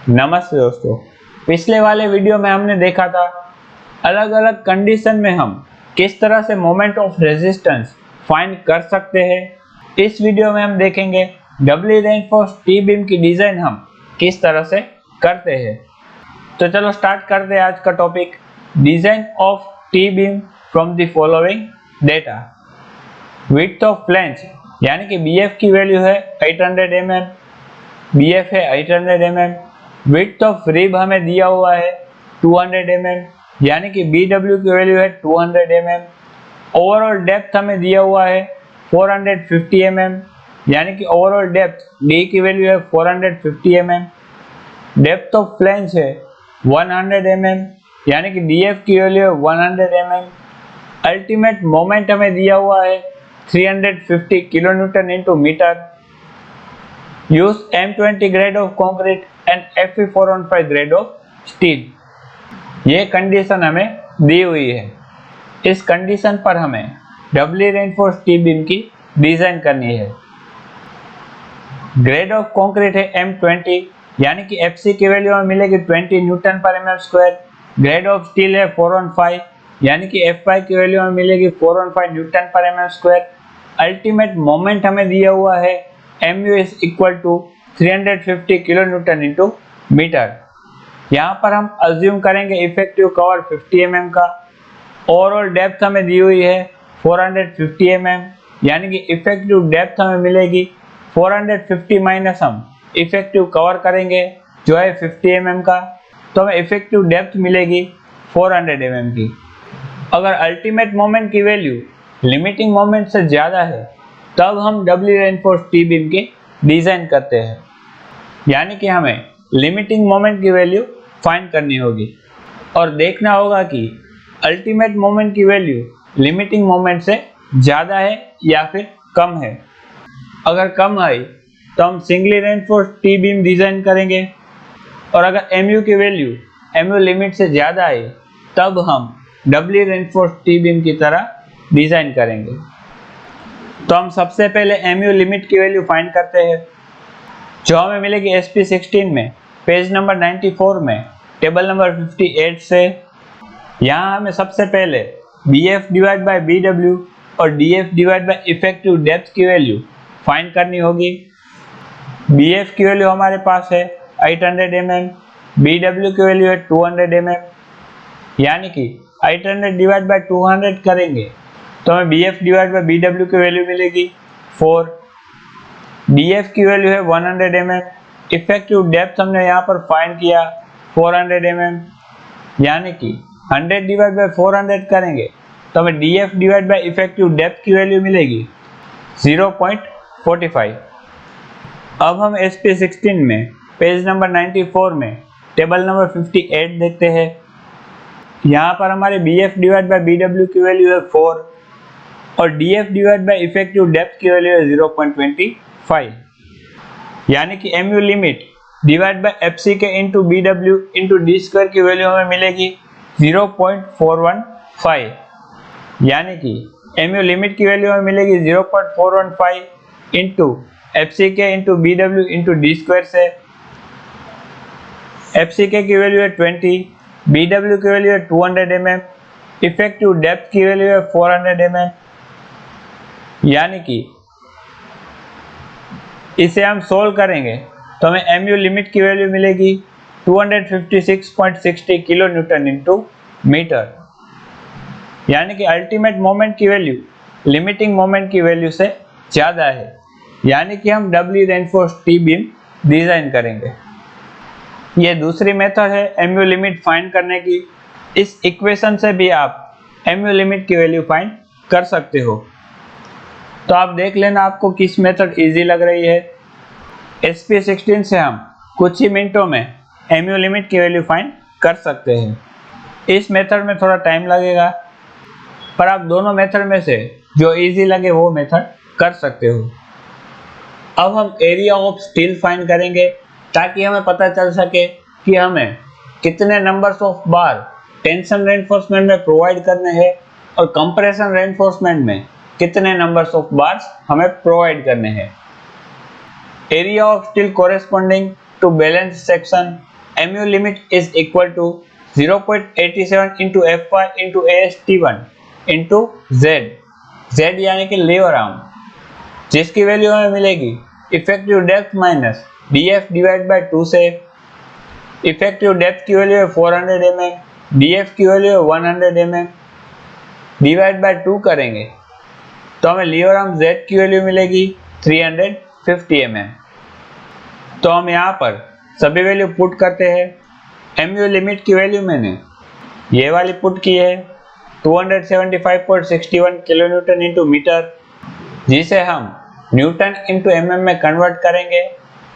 नमस्ते दोस्तों, पिछले वाले वीडियो में हमने देखा था अलग अलग कंडीशन में हम किस तरह से मोमेंट ऑफ रेजिस्टेंस फाइंड कर सकते हैं। इस वीडियो में हम देखेंगे डबली रेनफोर्स टी बीम की डिजाइन हम किस तरह से करते हैं। तो चलो स्टार्ट करते हैं आज का topic, design of T beam from the following data. Width of flange यानी कि बीएफ की वैल्यू है 800 mm, बीएफ है 800 mm। विड्थ ऑफ रिब हमें दिया हुआ है 200 mm यानी कि बीडब्ल्यू की वैल्यू है 200 mm। ओवरऑल डेप्थ हमें दिया हुआ है 450 mm यानी कि ओवरऑल डेप्थ डी की वैल्यू है 450 mm। डेप्थ ऑफ फ्लैंज है 100 mm यानी कि डीएफ की वैल्यू है 100 mm। अल्टीमेट मोमेंट हमें दिया हुआ है 350 kilonewton into metre. Use M20 grade of concrete and Fe415 grade of steel. ये कंडीशन हमें दी हुई है। इस कंडीशन पर हमें डबली रेनफोर्स टी बीम की डिजाइन करनी है। ग्रेड ऑफ कंक्रीट है M20 यानी कि Fc की वैल्यू हमें मिलेगी 20 न्यूटन पर mm square. Grade of steel है 415 यानी कि Fy की वैल्यू हमें मिलेगी 415 न्यूटन पर mm स्क्वायर। अल्टीमेट मोमेंट हमें दिया हुआ है mu is equal to 350 kilo newton into metre. यहाँ पर हम अज्यूम करेंगे इफेक्टिव कवर 50 mm का। ओवरऑल डेप्थ हमें दी हुई है 450 mm यानी कि इफेक्टिव डेप्थ हमें मिलेगी 450 माइनस हम इफेक्टिव कवर करेंगे जो है 50 mm का, तो हमें इफेक्टिव डेप्थ मिलेगी 400 mm की। अगर अल्टीमेट मोमेंट की वैल्यू लिमिटिंग मोमेंट से ज्यादा है तब हम डबली रेनफोर्स टी बीम की डिजाइन करते हैं, यानी कि हमें लिमिटिंग मोमेंट की वैल्यू फाइंड करनी होगी और देखना होगा कि अल्टीमेट मोमेंट की वैल्यू लिमिटिंग मोमेंट से ज्यादा है या फिर कम है। अगर कम है तो हम singly reinforce T beam design करेंगे और अगर mu की वैल्यू mu लिमिट से ज्यादा है तब हम डबली रेनफोर्स टी बीम की तरह डिजाइन करेंगे। तो हम सबसे पहले mu लिमिट की वैल्यू फाइंड करते हैं जो हमें मिलेगी SP16 में पेज नंबर 94 में टेबल नंबर 58 से। यहाँ हमें सबसे पहले BF डिवाइड बाय BW और DF divide by effective depth की वैल्यू फाइंड करनी होगी। BF की वैल्यू हमारे पास है 800 mm, BW की वैल्यू है 200 mm यानी कि 800 डिवाइड बाय 200 करेंगे तो हमें BF डिवाइड बाय BW की वैल्यू मिलेगी 4। DF की वैल्यू है 100 mm। इफेक्टिव डेप्थ हमने यहाँ पर फाइंड किया 400 mm यानी कि 100 डिवाइड बाय 400 करेंगे तो हमें DF divide by effective depth की वैल्यू मिलेगी 0.45। अब हम SP16 में पेज नंबर 94 में टेबल नंबर 58 देखते हैं। यहाँ पर हमारे BF डिवाइड बाय BW की वैल्यू है 4 और DF divide by effective depth की वैल्यू है 0.25 यानी कि mu limit divide by FC के into BW into D square की वैल्यू हमें मिलेगी 0.415 यानी कि mu लिमिट की वैल्यू हमें मिलेगी 0.415 इंटू FC के into BW into D square से। FC के की वैल्यू है 20, BW की वैल्यू है 200 mm, इफेक्टिव डेप्थ की वैल्यू है 400 mm यानी कि इसे हम सोल्व करेंगे तो हमें mu लिमिट की वैल्यू मिलेगी 256.60 किलो न्यूटन इंटू मीटर यानी कि अल्टीमेट मोमेंट की वैल्यू लिमिटिंग मोमेंट की वैल्यू से ज्यादा है, यानी कि हम डबली रेनफोर्स टी बीम डिजाइन करेंगे। ये दूसरी मेथड है mu लिमिट फाइंड करने की। इस इक्वेशन से भी आप mu लिमिट की वैल्यू फाइंड कर सकते हो। तो आप देख लेना आपको किस मेथड इजी लग रही है। SP16 से हम कुछ ही मिनटों में mu लिमिट की वैल्यू फाइंड कर सकते हैं। इस मेथड में थोड़ा टाइम लगेगा पर आप दोनों मेथड में से जो इजी लगे वो मेथड कर सकते हो। अब हम एरिया ऑफ स्टील फाइंड करेंगे ताकि हमें पता चल सके कि हमें कितने numbers of bar tension reinforcement में प्रोवाइड करने हैं और कंप्रेशन रेनफोर्समेंट में कितने नंबर्स ऑफ बार्स हमें प्रोवाइड करने हैं। Area of steel corresponding to balance section mu limit is equal to 0.87 into Fy into AST1 into Z, Z यानी कि लीवर आर्म, जिसकी वैल्यू हमें मिलेगी effective depth minus df divide by 2 से। Effective depth की value है 400 mm, df की value है 100 mm, डिवाइड बाय 2 करेंगे तो हमें लीवर आर्म Z की वैल्यू मिलेगी 350 mm। तो हम यहाँ पर सभी वैल्यू पुट करते हैं। mu लिमिट की वैल्यू मैंने ये वाली पुट की है 275.61 किलोन्यूटन इंटू मीटर, जिसे हम न्यूटन इंटू mm में कन्वर्ट करेंगे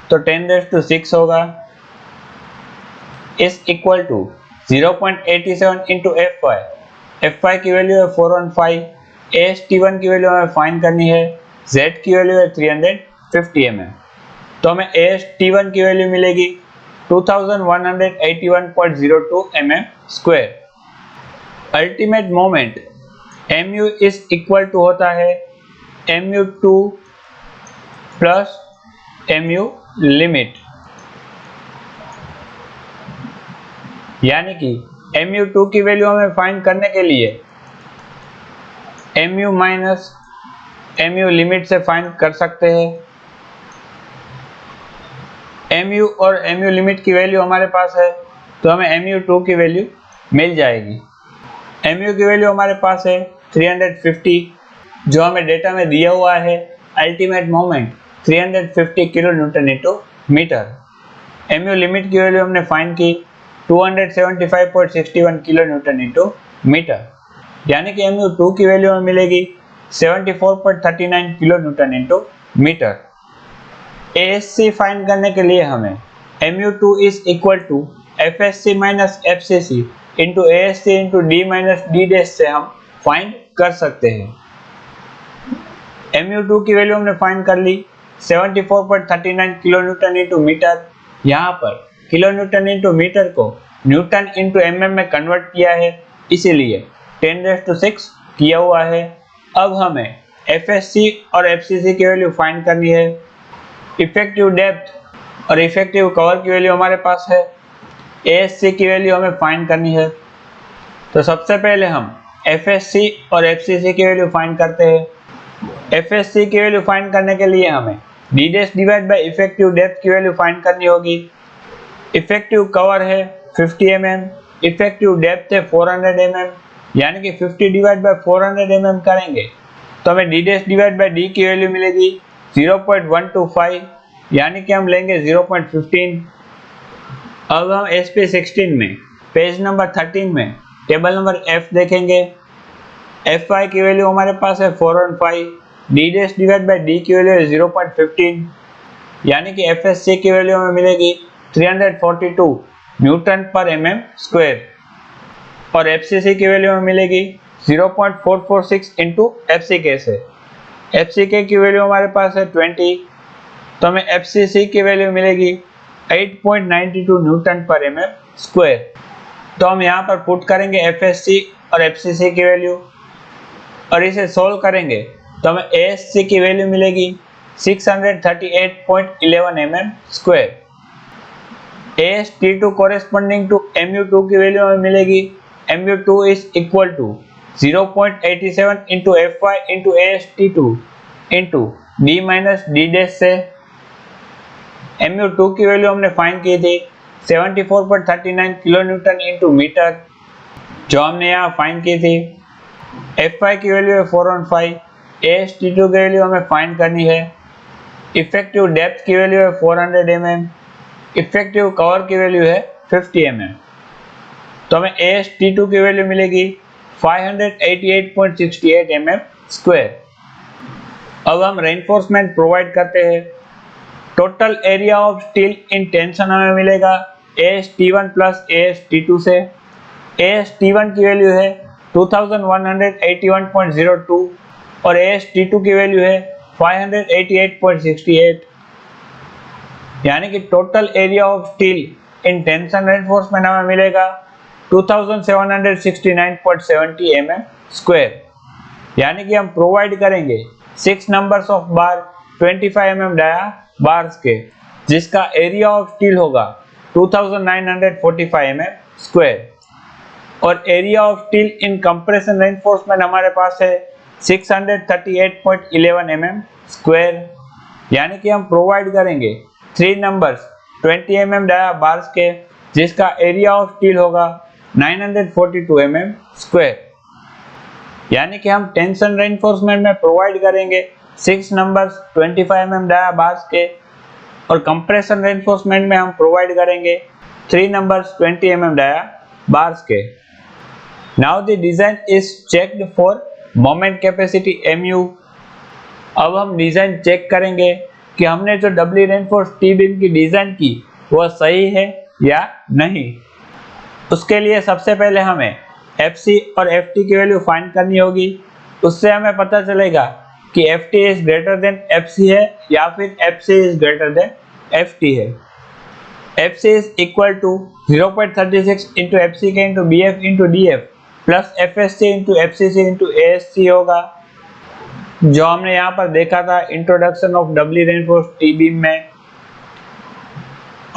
तो 10⁶ होगा, is equal to 0.87 into Fy की वैल्यू है 415, AST1 की वैल्यू हमें फाइंड करनी है, Z की वैल्यू है 350 mm। तो हमें AST1 की वैल्यू मिलेगी 2181.02 mm स्क्वायर। Ultimate moment mu is equal to होता है mu2 प्लस mu लिमिट, यानी कि mu2 की वैल्यू हमें फाइंड करने के लिए mu माइनस mu लिमिट से फाइंड कर सकते हैं। mu और mu लिमिट की वैल्यू हमारे पास है तो हमें mu2 की वैल्यू मिल जाएगी। mu की वैल्यू हमारे पास है 350, जो हमें डेटा में दिया हुआ है। Ultimate moment 350 kilo newton into metre. mu limit की वैल्यू हमने फाइंड की 275.61 किलो न्यूटन इंटू मीटर, यानी कि mu2 की वैल्यू हमें मिलेगी 74.39 kilo newton into metre. ASC find करने के लिए हमें mu2 is equal to FSC minus FCC into ASC into D minus D dash से हम फाइंड कर सकते हैं। mu2 की वैल्यू हमने फाइंड कर ली 74.39 किलो न्यूटन इंटू मीटर। यहाँ पर किलो न्यूटन इंटू मीटर को न्यूटन इंटू mm में कन्वर्ट किया है, इसीलिए 10⁶ किया हुआ है। अब हमें FSC और FCC की वैल्यू फाइंड करनी है। इफेक्टिव डेप्थ और इफेक्टिव कवर की वैल्यू हमारे पास है, ASC की वैल्यू हमें फाइंड करनी है। तो सबसे पहले हम FSC और FCC की वैल्यू फाइंड करते हैं। FSC की वैल्यू फाइंड करने के लिए हमें D dash divide by effective depth की वैल्यू फाइंड करनी होगी। इफेक्टिव कवर है 50 mm, इफेक्टिव डेप्थ है 400 mm, यानी कि 50 डिवाइड बाय 400 mm करेंगे तो हमें D dash divide by D की वैल्यू मिलेगी 0.125, यानी कि हम लेंगे 0.15। अब हम SP16 में पेज नंबर 13 में टेबल नंबर F देखेंगे। Fy की वैल्यू हमारे पास है 415, D dash divide by D की वैल्यू है 0.15, यानी कि FSC की वैल्यू हमें मिलेगी 342 न्यूटन पर mm स्क्वायर, और FCC की वैल्यू हमें मिलेगी 0.446 इंटू FCK से। FCK की वैल्यू हमारे पास है 20, तो हमें FCC की वैल्यू मिलेगी 8.92 न्यूटन पर mm स्क्वायर। तो हम यहाँ पर पुट करेंगे FSC और FCC की वैल्यू और इसे सोल्व करेंगे तो हमें ASC की वैल्यू मिलेगी 638.11 mm square. AST2 corresponding to mu2 की वैल्यू हमें मिलेगी mu2 is equal to 0.87 into Fy into AST2 into D minus D dash से। mu2 की वैल्यू हमने फाइंड की थी 74.39 किलो न्यूटन इंटू मीटर, जो हमने यहाँ फाइंड की थी। Fy की वैल्यू है 415, AST2 की वैल्यू हमें फाइंड करनी है। इफेक्टिव डेप्थ की वैल्यू है 400 mm, इफेक्टिव कवर की वैल्यू है 50 mm, तो हमें AST2 की वैल्यू मिलेगी 588.68 mm स्क्वायर। अब हम रेनफोर्समेंट प्रोवाइड करते हैं। Total area of steel in tension हमें मिलेगा AST1 प्लस AST2 से। AST1 की वैल्यू है 2181.02 और AST2 की वैल्यू है 588.68, यानी कि total area of steel in tension reinforcement हमें मिलेगा 2769.70 mm स्क्वायर, यानी कि हम प्रोवाइड करेंगे 6 numbers of bar 25 mm dia bars के, जिसका एरिया ऑफ स्टील होगा 2945 mm स्क्वायर और area of steel in compression reinforcement हमारे पास है 638.11 mm स्क्वायर, यानी कि हम प्रोवाइड करेंगे 3 नंबर्स 20 mm डाया बार्स के जिसका एरिया ऑफ स्टील होगा 942 mm स्क्वायर, यानी कि हम टेंशन रेनफोर्समेंट में प्रोवाइड करेंगे 6 नंबर्स 25 mm डाया बार्स के और कंप्रेशन रेनफोर्समेंट में हम प्रोवाइड करेंगे 3 नंबर्स 20 mm डाया बार्स के। Now the design is checked for moment capacity mu। अब हम डिजाइन चेक करेंगे कि हमने जो डबली रेनफोर्स टी बीम की डिजाइन की वह सही है या नहीं। उसके लिए सबसे पहले हमें FC और FT की वैल्यू फाइंड करनी होगी। उससे हमें पता चलेगा कि FT is greater than FC है या फिर FC is greater than FT है। FC is equal to 0.36 into FCK into BF into DF plus FSC into FCC into ASC होगा, जो हमने यहाँ पर देखा था introduction of doubly reinforce T beam में।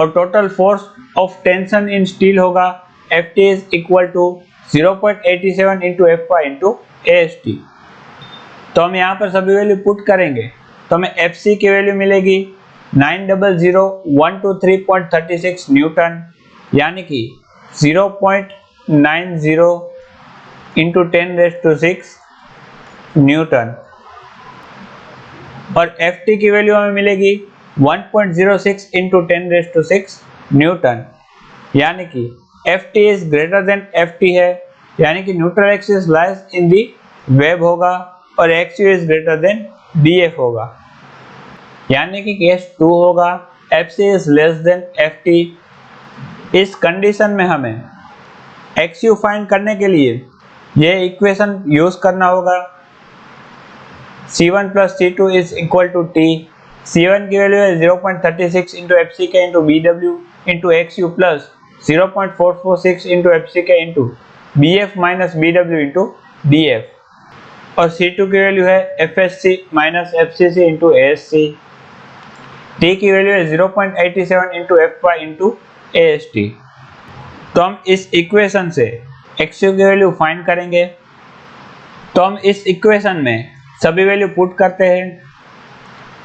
और total force of tension in steel होगा FT is equal to 0.87 into FY into AST। तो हम यहाँ पर सभी वैल्यू पुट करेंगे तो हमें FC की वैल्यू मिलेगी 900,123.36 न्यूटन, यानी कि 0.90 इंटू 10⁶ न्यूटन। और FT की वैल्यू हमें मिलेगी 1.06 इंटू 10⁶ न्यूटन, यानी कि FT is greater than FT है, यानी कि neutral axis lies in the web होगा और XU is greater then DF होगा, यानी कि केस 2 होगा FC is less than FT। इस कंडीशन में हमें XU फाइंड करने के लिए यह इक्वेशन यूज करना होगा। C1 plus C2 is equal to T। C1 की वैल्यू है 0.36 into FCK into BW into XU plus 0.446 into FCK into BF minus BW into DF और C2 की वैल्यू है FSC minus FCC into ASC। T की value है 0.87 into FY into AST। तो हम इस इक्वेशन से XU की वैल्यू फाइंड करेंगे। तो हम इस इक्वेशन में सभी वैल्यू पुट करते हैं।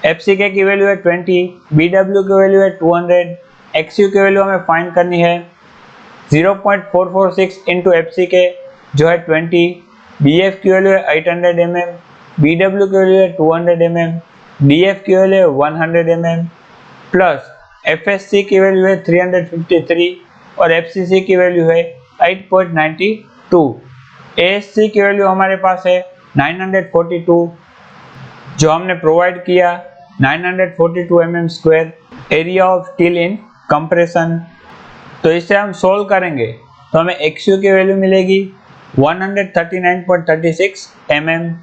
FCK की वैल्यू है 20, BW की वैल्यू है 200, XU की वैल्यू हमें फाइंड करनी है 0.446 इंटू FCK जो है 20, BF की वैल्यू है 800 mm, BW की वैल्यू है 200 mm, DF की वैल्यू है 100 mm प्लस FSC की वैल्यू है 353 और FCC की वैल्यू है 8.92। ASC की वैल्यू हमारे पास है 942 जो हमने प्रोवाइड किया 942 mm square area of steel in compression. तो इसे हम सोल्व करेंगे तो हमें XU की वैल्यू मिलेगी 139.36 mm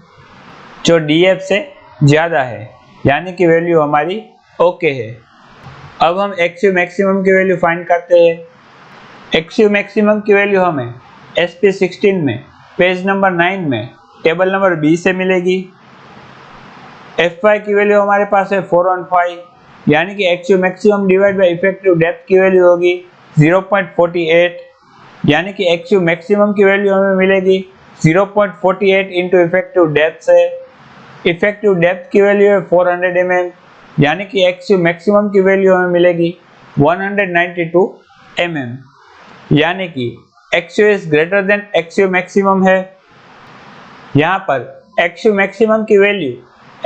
जो DF से ज़्यादा है, यानी कि वैल्यू हमारी ओके है। अब हम XU मैक्सिमम की वैल्यू फाइंड करते हैं। XU मैक्सिमम की वैल्यू हमें SP16 में पेज नंबर 9 में टेबल नंबर B से मिलेगी। FY की वैल्यू हमारे पास है 415, यानी कि XU maximum divide by effective depth की वैल्यू होगी 0.48, यानी कि XU मैक्सिमम की वैल्यू हमें मिलेगी 0.48 इंटू इफेक्टिव डेप्थ से। इफेक्टिव डेप्थ की वैल्यू है 400 mm, यानी कि XU मैक्सिमम की वैल्यू हमें मिलेगी 192 mm, यानी कि XU is greater then XU maximum है। यहाँ पर XU मैक्सिमम की वैल्यू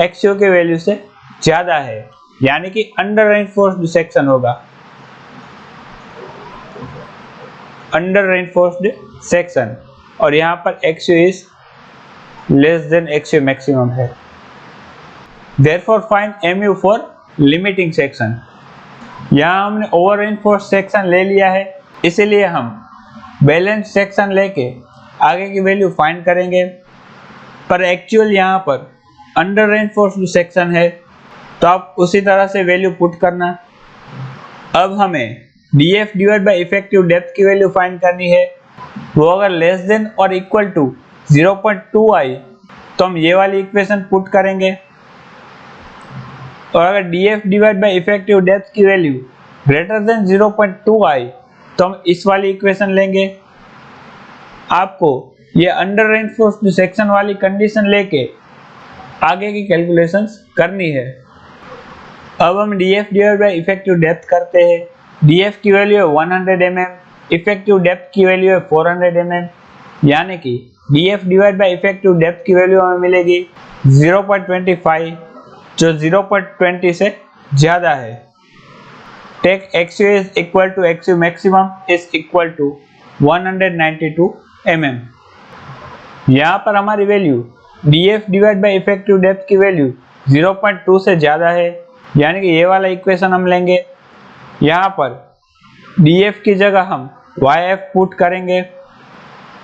XU के वैल्यू से ज्यादा है, यानी कि अंडर रेनफोर्स्ड सेक्शन होगा, अंडर रेनफोर्स्ड सेक्शन, और यहाँ पर XU is less than XU maximum है। Therefore find MU for limiting section। यहाँ हमने ओवर रेनफोर्स्ड सेक्शन ले लिया है, इसीलिए हम बैलेंस सेक्शन लेके आगे की वैल्यू फाइंड करेंगे, पर एक्चुअल यहाँ पर अंडर रेनफोर्स्ड सेक्शन है तो आप उसी तरह से वैल्यू पुट करना। अब हमें DF divide by effective depth की वैल्यू फाइंड करनी है। वो अगर लेस देन और इक्वल टू 0.2 आई तो हम ये वाली इक्वेशन पुट करेंगे, और अगर DF divide by effective depth की वैल्यू ग्रेटर देन 0.2 आई तो हम इस वाली इक्वेशन लेंगे। आपको ये अंडर रेनफोर्स्ड सेक्शन वाली कंडीशन लेके आगे की कैलकुलेशंस करनी है। अब हम DF divide by effective depth करते हैं। डीएफ की वैल्यू है 100 mm, इफेक्टिव डेप्थ की वैल्यू है 400 mm, यानी कि DF divide by effective depth की वैल्यू हमें मिलेगी 0.25 जो 0.20 से ज्यादा है। Take XU is equal to XU maximum is equal to 192 mm। यहाँ पर हमारी value DF divide by effective depth की वैल्यू 0.2 से ज्यादा है, यानी कि ये वाला इक्वेशन हम लेंगे। यहाँ पर DF की जगह हम YF पुट करेंगे।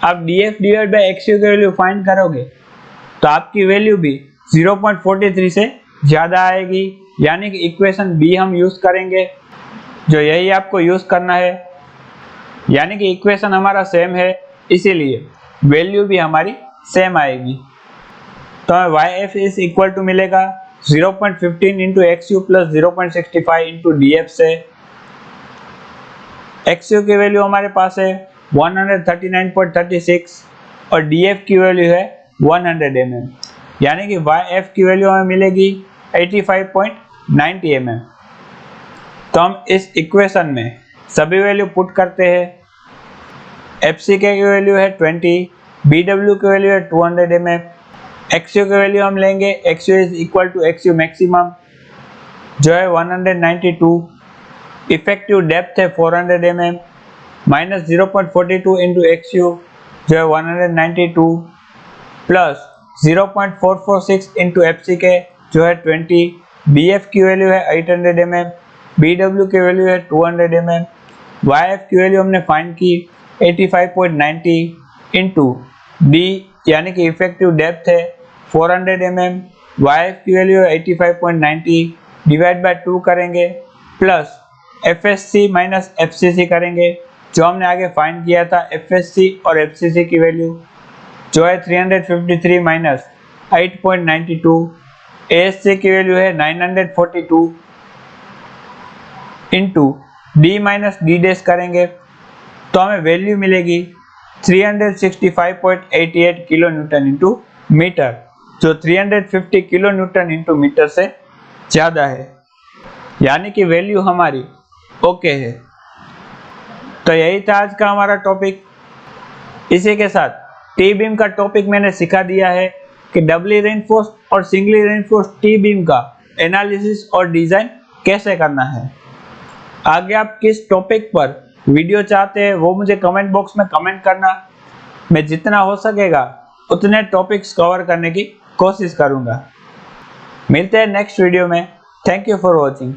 अब DF डिवाइड बाय XU की वैल्यू फाइंड करोगे तो आपकी वैल्यू भी 0.43 से ज्यादा आएगी, यानी कि इक्वेशन B हम यूज करेंगे, जो यही आपको यूज करना है। यानी कि इक्वेशन हमारा सेम है, इसीलिए वैल्यू भी हमारी सेम आएगी। तो हमें YF इज इक्वल टू मिलेगा 0.15 into XU plus 0.65 into DF से। XU की वैल्यू हमारे पास है 139.36 और DF की वैल्यू है 100 mm, यानी कि YF की वैल्यू हमें मिलेगी 85.90 mm। तो हम इस इक्वेशन में सभी वैल्यू पुट करते हैं। FCK की वैल्यू है 20, BW की वैल्यू है 200 mm, XU की वैल्यू हम लेंगे XU is equal to XU maximum जो है 192, इफेक्टिव डेप्थ है 400 mm माइनस 0.42 इंटू XU जो है 192 प्लस 0.446 इंटू FCK जो है 20, BF की वैल्यू है 800 mm, BW की वैल्यू है 200 mm, YF की वैल्यू हमने फाइंड की 85.90 इंटू D यानी कि इफेक्टिव डेप्थ है 400 mm, YF की वैल्यू है 85.90 डिवाइड बाय 2 करेंगे प्लस FSC माइनस FCC करेंगे, जो हमने आगे फाइंड किया था FSC और FCC की वैल्यू जो है 353 माइनस 8.92, ASC की वैल्यू है 942 into D minus D dash करेंगे तो हमें वैल्यू मिलेगी 365.88 किलो न्यूटन इंटू मीटर, जो 350 किलो न्यूटन इंटू मीटर से ज्यादा है, यानी कि वैल्यू हमारी ओके है। तो यही था आज का हमारा टॉपिक। इसी के साथ टी बीम का टॉपिक मैंने सिखा दिया है कि डबली रेनफोर्स्ड और सिंगली रेनफोर्स्ड टी बीम का एनालिसिस और डिजाइन कैसे करना है। आगे आप किस टॉपिक पर वीडियो चाहते हैं वो मुझे कमेंट बॉक्स में कमेंट करना। मैं जितना हो सकेगा उतने टॉपिक्स कवर करने की कोशिश करूंगा। मिलते हैं नेक्स्ट वीडियो में। Thank you for watching.